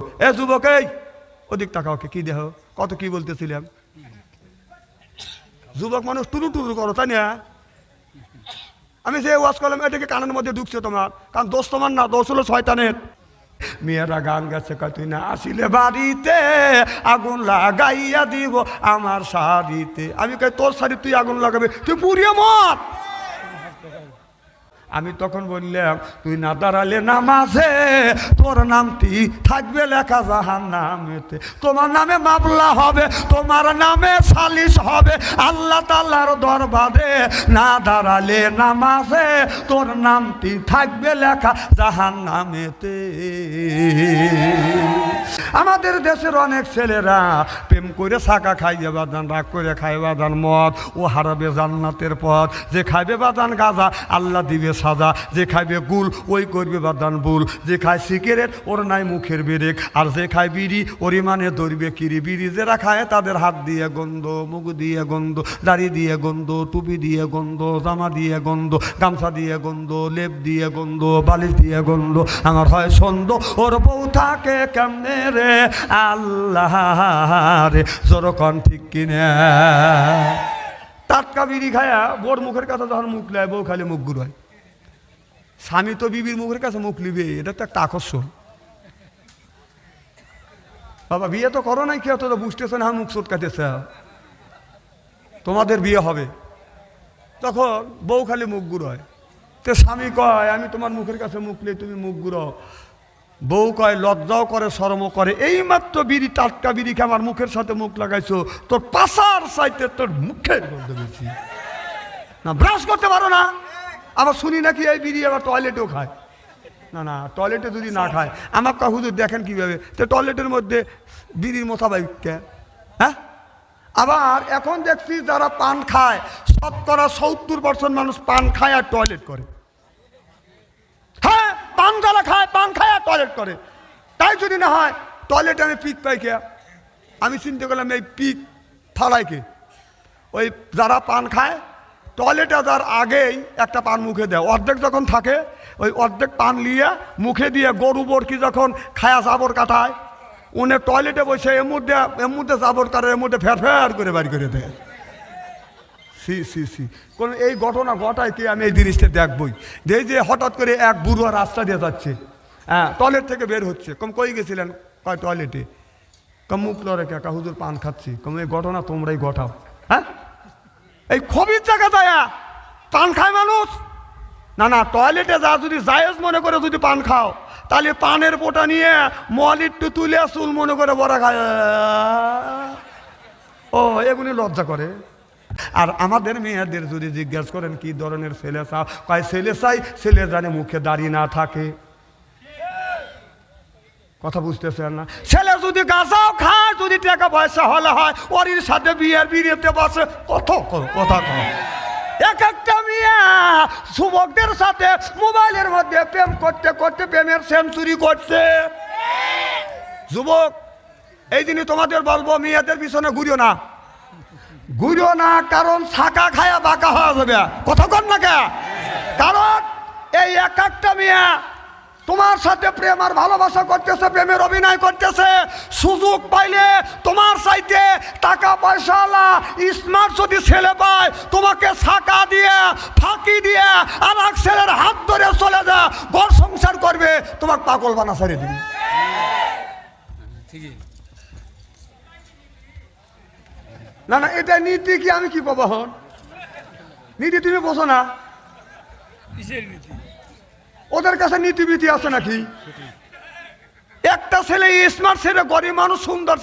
এ যুবক, এই ওদিক তাকাওকে, কি দেহ কত কি বলতেছিলাম। যুবক মানুষ টুরু টুরু করো, তাই না? আমি যে ওয়াজ করলাম এটাকে কানের মধ্যে ঢুকছে তোমার, কারণ দোষ তোমার না, দোষ হলো শয়তানের। মেয়েরা গান গাছে, তুই না আসিলে বাড়িতে আগুন লাগাইয়া দিব আমার শাড়িতে। আমি কই তোর শাড়ি তুই আগুন লাগাবে, তুই পুড়িয়ে মর। আমি তখন বললাম, তুই না দাঁড়ালে নামাজে তোর নামটি থাকবে লেখা জাহান্নামেতে, তোমার নামে মামলা হবে, তোমার নামে সালিশ হবে আল্লাহ তাআলার দরবারে। না দাঁড়ালে নামাজে তোর নামটি থাকবে লেখা জাহান্নামেতে। আমাদের দেশের অনেক ছেলেরা প্রেম করে শাঁখা খাইয়ে বাদান, রাগ করে খাই বাদান মদ, ও হারাবে জান্নাতের পথ। যে খাইবে বাদান গাঁজা আল্লাহ দিবে সাজা, যে খাইবে গুল ওই করবে বাদান বুল, যে খায় সিগারেট ওর নাই মুখের বেরেক, আর যে খায় বিড়ি ওরই মানে ধরবে কিরি। বিড়ি যারা খায় তাদের হাত দিয়ে গন্ধ, মুখ দিয়ে গন্ধ, দাড়ি দিয়ে গন্ধ, টুপি দিয়ে গন্ধ, জামা দিয়ে গন্ধ, গামছা দিয়ে গন্ধ, লেপ দিয়ে গন্ধ, বালিশ দিয়ে গন্ধ। আমার হয় সন্দ ওর বউ থাকে কেমনে রে আল্লাহ রে, জোরকন ঠিক কিনে। টাটকা বিড়ি খায়া বোর মুখের কাছে যখন মুখ নেয়, বউ খালি মুখ গুড়ায়। স্বামী তো বিবির মুখের কাছে মুখ লিবে, এটা তো একটা আকর্ষণ। বাবা বিয়ে তো করো নাই, কেউ তো বুঝতেছে না মুখ চটকাতেছে। তোমাদের বিয়ে হবে তখন বউ খালি মুখ গুড়ায়, তো স্বামী কয় আমি তোমার মুখের কাছে মুখ নেই, তুমি মুখ গুড়াও। বউ কয় লজ্জাও করে শরমও করে, এই মাত্র বিড়ি টাটকা বিড়ি খেয়ে আমার মুখের সাথে মুখ লাগাইছো, তোর পাশার সাইতে তোর মুখের গন্ধ বেশি না, ব্রাশ করতে পারো না। আবার শুনি নাকি এই বিড়ি আবার টয়লেটেও খায়। না না, টয়লেটে যদি না খায় আমার কা হুজুর দেখেন কীভাবে, তো টয়লেটের মধ্যে বিড়ির মোতাবেক। হ্যাঁ, আবার এখন দেখছি যারা পান খায়, 70% মানুষ পান খায় আর টয়লেট করে। হ্যাঁ, পান যারা খায়, পান খায় আর টয়লেট করে। তাই যদি না হয় টয়লেটে আমি পিক পাই কে? আমি চিন্তা করলাম এই পিক ফালাই কে? ওই যারা পান খায় টয়লেটে যার আগেই একটা পান মুখে দেয়, অর্ধেক যখন থাকে ওই অর্ধেক পান নিয়ে মুখে দিয়ে গরু বরকি যখন খায়া জাবর কাটায়, উনি টয়লেটে বসে এর মধ্যে জাবর কাটে, এর মধ্যে ফের ফের করে বাড়ি করে দেয়। সি সি সি, কোন এই ঘটনা ঘটায় কি? আমি এই জিনিসটা দেখবই। যে হঠাৎ করে এক বুড়ো রাস্তা দিয়ে যাচ্ছে, হ্যাঁ টয়লেট থেকে বের হচ্ছে, কম কই গেছিলেন? কয় টয়লেটে। কম মুখ লড়ে কে? হুজুর পান খাচ্ছি। কম এই ঘটনা তোমরাই ঘটাও। হ্যাঁ, এই খবির জায়গা যায় পান খায় মানুষ। না না, টয়লেটে যা যদি জায়েজ মনে করে যদি পান খাও, তাহলে পানের পোটা নিয়ে মলিট্টু তুলে চুল মনে করে বড়া খায়। ও এগুলি লজ্জা করে। আর আমাদের মেয়েদের যদি জিজ্ঞাসা করেন কি ধরনের ছেলে চাও, কয় ছেলে চাই ছেলে জানে মুখে দাড়ি না থাকে। কথা বুঝতেছেন না? ছেলে যদি গাঁজাও খায়, যদি টাকা পয়সা হলে হয়, ওর সাথে বিয়েতে বসে কথা কয়। এক একটা মেয়ে যুবকদের সাথে মোবাইলের মধ্যে প্রেম করতে করতে প্রেমের সেঞ্চুরি করছে। যুবক, এই দিনই তোমাদের বলবো, মেয়েদের পিছনে ঘুরিও না, কারণ ছাকা খায়া বাঁকা হওয়া যাবে। কথা কন না কে? কারণ এই এক একটা মেয়ে তোমার সাথে প্রেম আর ভালোবাসা করতেছে, প্রেমের অভিনয় করতেছে। সুযোগ পাইলে তোমার চাইতে টাকা পয়সাওয়ালা স্মার্ট যদি ছেলে পায়, তোমাকে ছাকা দিয়ে ফাঁকি দিয়ে আর এক ছেলের হাত ধরে চলে যা, ঘর সংসার করবে, তোমাকে পাগল বানা ছেড়ে দিবে। না না, এটা নীতি কি? আমি কি পাবো হন নীতি? তুমি বোঝো না? ওদের কাছে নীতিবিধি আছে নাকি? একটা ছেলে স্মার্ট ছেলে, গরিব মানুষ, সুন্দর